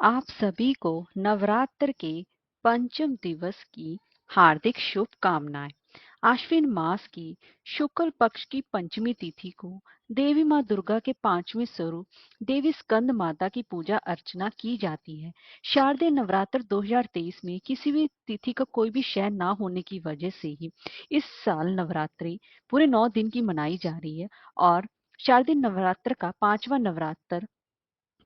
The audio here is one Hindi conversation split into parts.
आप सभी को नवरात्र के पंचम दिवस की हार्दिक शुभकामनाएं। आश्विन मास की शुक्ल पक्ष की पंचमी तिथि को देवी माँ दुर्गा के पांचवें स्वरूप देवी स्कंद माता की पूजा अर्चना की जाती है। शारदीय नवरात्र 2023 में किसी भी तिथि का कोई भी शय ना होने की वजह से ही इस साल नवरात्रि पूरे 9 दिन की मनाई जा रही है। और शारदीय नवरात्र का पांचवा नवरात्र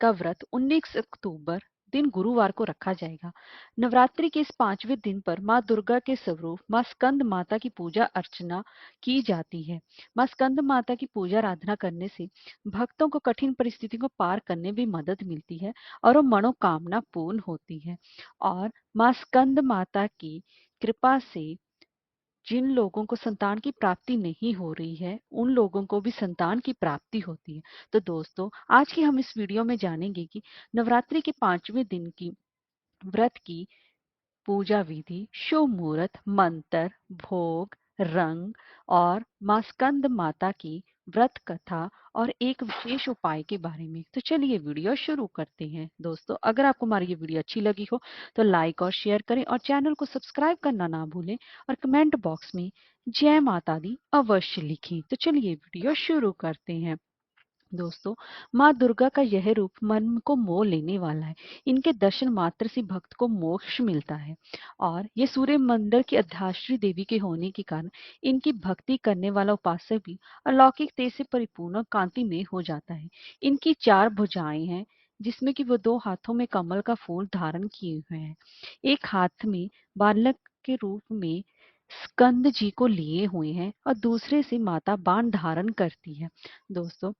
का व्रत 19 अक्टूबर दिन गुरुवार को रखा जाएगा। नवरात्रि के इस पांचवें दिन पर माँ दुर्गा के स्वरूप माँ स्कंद माता की पूजा अर्चना की जाती है। माँ स्कंद माता की पूजा आराधना करने से भक्तों को कठिन परिस्थितियों को पार करने में मदद मिलती है और वो मनोकामना पूर्ण होती है। और माँ स्कंद माता की कृपा से जिन लोगों को संतान की प्राप्ति नहीं हो रही है उन लोगों को भी संतान की प्राप्ति होती है। तो दोस्तों, आज की हम इस वीडियो में जानेंगे कि नवरात्रि के पांचवें दिन की व्रत की पूजा विधि, शुभ मुहूर्त, मंत्र, भोग, रंग और मां स्कंद माता की व्रत कथा और एक विशेष उपाय के बारे में। तो चलिए वीडियो शुरू करते हैं। दोस्तों, अगर आपको हमारी ये वीडियो अच्छी लगी हो तो लाइक और शेयर करें और चैनल को सब्सक्राइब करना ना भूलें और कमेंट बॉक्स में जय माता दी अवश्य लिखें। तो चलिए वीडियो शुरू करते हैं। दोस्तों, माँ दुर्गा का यह रूप मन को मोह लेने वाला है। इनके दर्शन मात्र से भक्त को मोक्ष मिलता है और ये सूर्य मंदिर की अधिष्ठात्री देवी के होने के कारण इनकी भक्ति करने वाला उपासक भी अलौकिक तेज से परिपूर्ण और कांति में हो जाता है। इनकी 4 भुजाएं हैं जिसमें कि वो 2 हाथों में कमल का फूल धारण किए हुए हैं। एक हाथ में बालक के रूप में स्कंद जी को लिए हुए हैं और दूसरे से माता बाण धारण करती है। दोस्तों,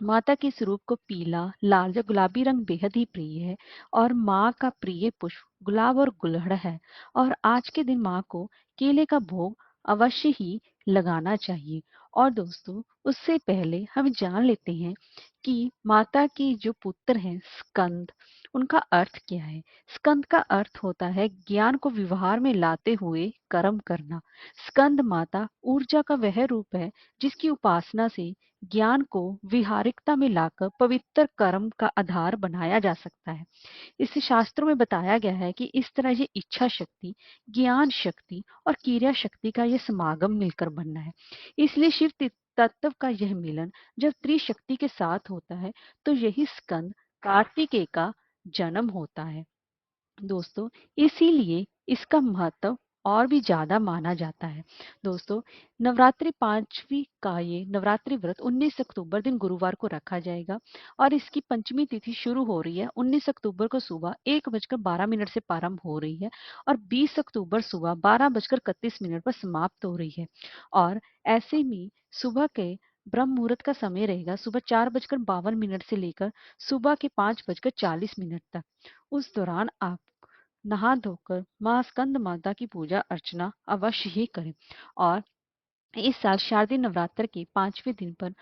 माता के स्वरूप को पीला, लाल या गुलाबी रंग बेहद ही प्रिय है और माँ का प्रिय पुष्प गुलाब और गुलहड़ है। और आज के दिन माँ को केले का भोग अवश्य ही लगाना चाहिए। और दोस्तों, उससे पहले हम जान लेते हैं कि माता की जो पुत्र हैं स्कंद, उनका अर्थ क्या है। स्कंद का अर्थ होता है ज्ञान को व्यवहार में लाते हुए कर्म करना। स्कंद माता ऊर्जा का वह रूप है जिसकी उपासना से ज्ञान को विहारिकता में लाकर पवित्र कर्म का आधार बनाया जा सकता है। इस शास्त्रों में बताया गया है कि इस तरह ये इच्छा शक्ति, ज्ञान शक्ति और क्रिया शक्ति का ये समागम मिलकर बनना है। इसलिए शिव तत्व का यह मिलन जब त्रिशक्ति के साथ होता है तो यही स्कंद कार्तिकेय का जन्म होता है। दोस्तों, इसीलिए इसका महत्व और भी ज्यादा माना जाता है। दोस्तों, नवरात्रि पांचवी का ये नवरात्रि व्रत 19 अक्टूबर दिन गुरुवार को रखा जाएगा और इसकी पंचमी तिथि शुरू हो रही है 19 अक्टूबर को सुबह 1:12 से प्रारंभ हो रही है और 20 अक्टूबर सुबह 12:31 पर समाप्त हो रही है। और ऐसे में सुबह के ब्रह्म मुहूर्त का समय रहेगा सुबह 4:52 से लेकर सुबह के 5:40 तक। उस दौरान आप नहा धोकर माँ स्कंद माता की पूजा अर्चना अवश्य ही करें। और इस साल शारदीय नवरात्र के पांचवें दिन पर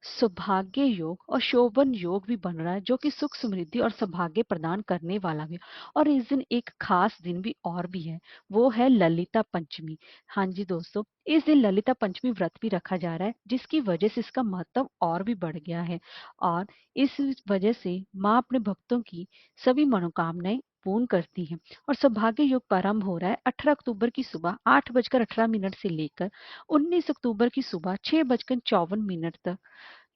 सौभाग्य योग और शोभन योग भी बन रहा है जो कि सुख समृद्धि और सौभाग्य प्रदान करने वाला भी। और इस दिन एक खास दिन भी और भी है, वो है ललिता पंचमी। हाँ जी दोस्तों, इस दिन ललिता पंचमी व्रत भी रखा जा रहा है जिसकी वजह से इसका महत्व और भी बढ़ गया है। और इस वजह से माँ अपने भक्तों की सभी मनोकामनाएं पूर्ण करती हैं। और सौभाग्य योग प्रारंभ हो रहा है 18 अक्टूबर की सुबह 8:18 से लेकर 19 अक्टूबर की सुबह 6:54 तक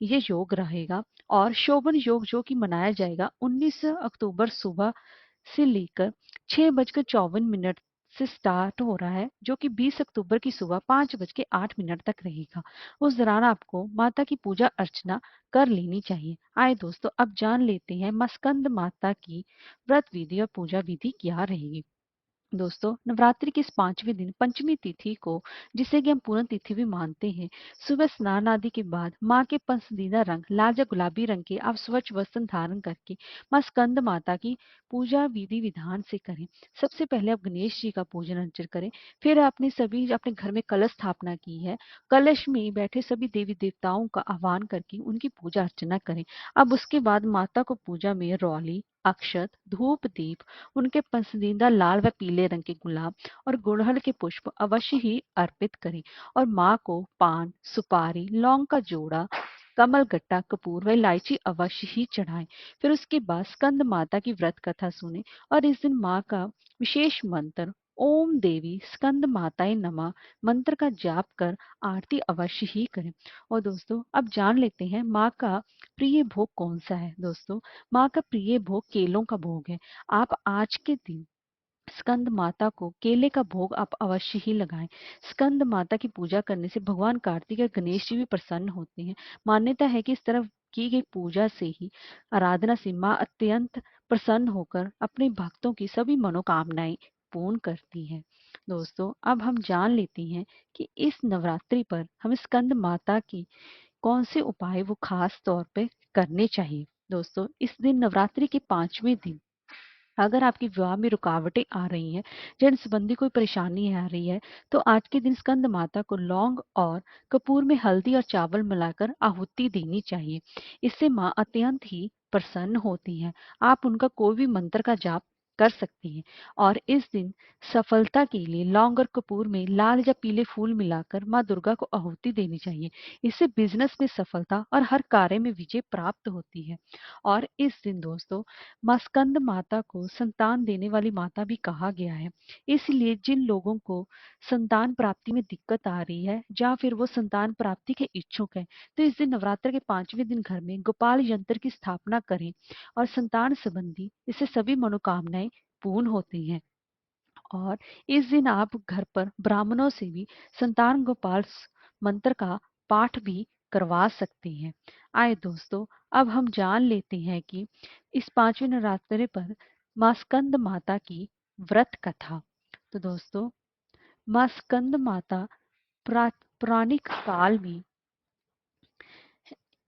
ये योग रहेगा। और शोभन योग जो कि मनाया जाएगा 19 अक्टूबर सुबह से लेकर 6:54 से स्टार्ट हो रहा है जो कि 20 अक्टूबर की सुबह 5:08 तक रहेगा। उस दौरान आपको माता की पूजा अर्चना कर लेनी चाहिए। आए दोस्तों, अब जान लेते हैं मस्कंद माता की व्रत विधि और पूजा विधि क्या रहेगी। दोस्तों, नवरात्रि के इस पांचवें दिन पंचमी तिथि को, जिसे कि हम पूर्ण तिथि भी मानते हैं, सुबह स्नान आदि के बाद माँ के पसंदीदा रंग लाल या गुलाबी रंग के आप स्वच्छ वस्त्र धारण करके माँ स्कंद माता की पूजा विधि विधान से करें। सबसे पहले आप गणेश जी का पूजन अर्चन करें। फिर आपने सभी अपने घर में कलश स्थापना की है, कलश में बैठे सभी देवी देवताओं का आह्वान करके उनकी पूजा अर्चना करें। अब उसके बाद माता को पूजा में रौली, अक्षत, धूप, दीप, उनके पसंदीदा लाल व पीले रंग के गुलाब और गुड़हल के पुष्प अवश्य ही अर्पित करें। और माँ को पान, सुपारी, लौंग का जोड़ा कमल गट्टा कपूर व इलायची अवश्य ही चढ़ाएं। फिर उसके बाद स्कंद माता की व्रत कथा सुने और इस दिन माँ का विशेष मंत्र ओम देवी स्कंद माताए नमः मंत्र का जाप कर आरती अवश्य ही करें। और दोस्तों अब जान लेते हैं माँ का प्रिय भोग कौन सा है। दोस्तों माँ का प्रिय भोग केलों का भोग है। आप आज के दिन स्कंद माता को केले का भोग आप अवश्य ही लगाएं। स्कंद माता की पूजा करने से भगवान कार्तिक और गणेश जी भी प्रसन्न होते हैं। मान्यता है कि इस तरह की गई पूजा से ही आराधना से माँ अत्यंत प्रसन्न होकर अपने भक्तों की सभी मनोकामनाएं पूर्ण करती हैं। दोस्तों अब हम जान लेते हैं कि इस नवरात्रि पर हमें स्कंद माता की कौन से उपाय वो खास तौर पे करने चाहिए। दोस्तों इस दिन नवरात्रि के 5वें दिन अगर आपके विवाह में रुकावटें आ रही हैं, जन संबंधी कोई परेशानी आ रही है, तो आज के दिन स्कंद माता को लौंग और कपूर में हल्दी और चावल मिलाकर आहुति देनी चाहिए। इससे माँ अत्यंत ही प्रसन्न होती हैं। आप उनका कोई भी मंत्र का जाप कर सकती हैं। और इस दिन सफलता के लिए लौंग और कपूर में लाल या पीले फूल मिलाकर माँ दुर्गा को आहुति देनी चाहिए। इससे बिजनेस में सफलता और हर कार्य में विजय प्राप्त होती है। और इस दिन दोस्तों माँ स्कंद माता को संतान देने वाली माता भी कहा गया है। इसलिए जिन लोगों को संतान प्राप्ति में दिक्कत आ रही है या फिर वो संतान प्राप्ति के इच्छुक है, तो इस दिन नवरात्र के 5वें दिन घर में गोपाल यंत्र की स्थापना करें और संतान संबंधी इससे सभी मनोकामनाएं पूर्ण होती हैं। और इस दिन आप घर पर ब्राह्मणों से भी संतान गोपाल मंत्र का पाठ भी करवा सकते हैं। आए दोस्तों अब हम जान लेते हैं कि इस 5वें नवरात्रि पर माँ स्कंद माता की व्रत कथा। तो दोस्तों माँ स्कंद माता पौराणिक काल में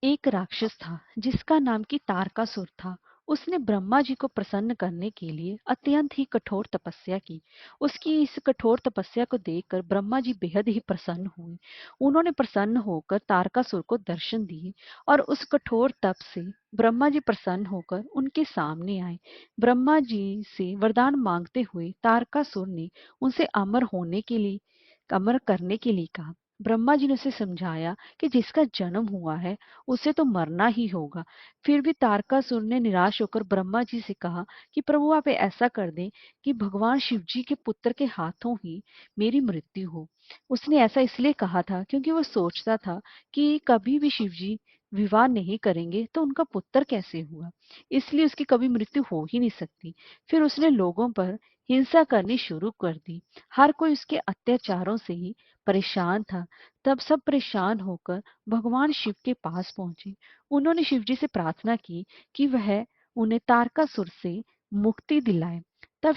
एक राक्षस था जिसका नाम की तारकासुर था। उसने ब्रह्मा जी को प्रसन्न करने के लिए अत्यंत ही कठोर तपस्या की। उसकी इस कठोर तपस्या को देखकर ब्रह्मा जी बेहद ही प्रसन्न हुए। उन्होंने प्रसन्न होकर तारकासुर को दर्शन दिए और उस कठोर तप से ब्रह्मा जी प्रसन्न होकर उनके सामने आए। ब्रह्मा जी से वरदान मांगते हुए तारकासुर ने उनसे अमर करने के लिए कहा। ब्रह्मा जी ने उसे समझाया कि जिसका जन्म हुआ है उसे तो मरना ही होगा। फिर भी तारकासुर ने निराश होकर ब्रह्मा जी से कहा कि प्रभु आप ऐसा कर दें कि भगवान शिव जी के पुत्र के हाथों ही मेरी मृत्यु हो। उसने ऐसा इसलिए कहा था क्योंकि वो सोचता था कि कभी भी शिव जी विवाह नहीं करेंगे तो उनका पुत्र कैसे हुआ, इसलिए उसकी कभी मृत्यु हो ही नहीं सकती। फिर उसने लोगों पर हिंसा करनी शुरू कर दी। हर कोई उसके अत्याचारों से ही परेशान था। तब सब परेशान होकर भगवान शिव के पास पहुंचे। उन्होंने शिव जी से प्रार्थना की कि वह उन्हें तारकासुर से मुक्ति दिलाए। तब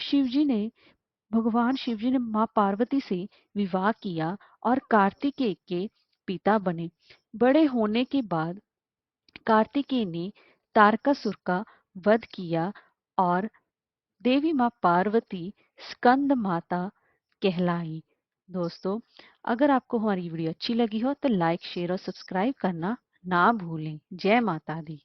भगवान शिव जी ने माँ पार्वती से विवाह किया और कार्तिकेय के पिता बने। बड़े होने के बाद कार्तिकेय ने तारकासुर का वध किया और देवी माँ पार्वती स्कंद माता कहलाई। दोस्तों अगर आपको हमारी वीडियो अच्छी लगी हो तो लाइक शेयर और सब्सक्राइब करना ना भूलें। जय माता दी।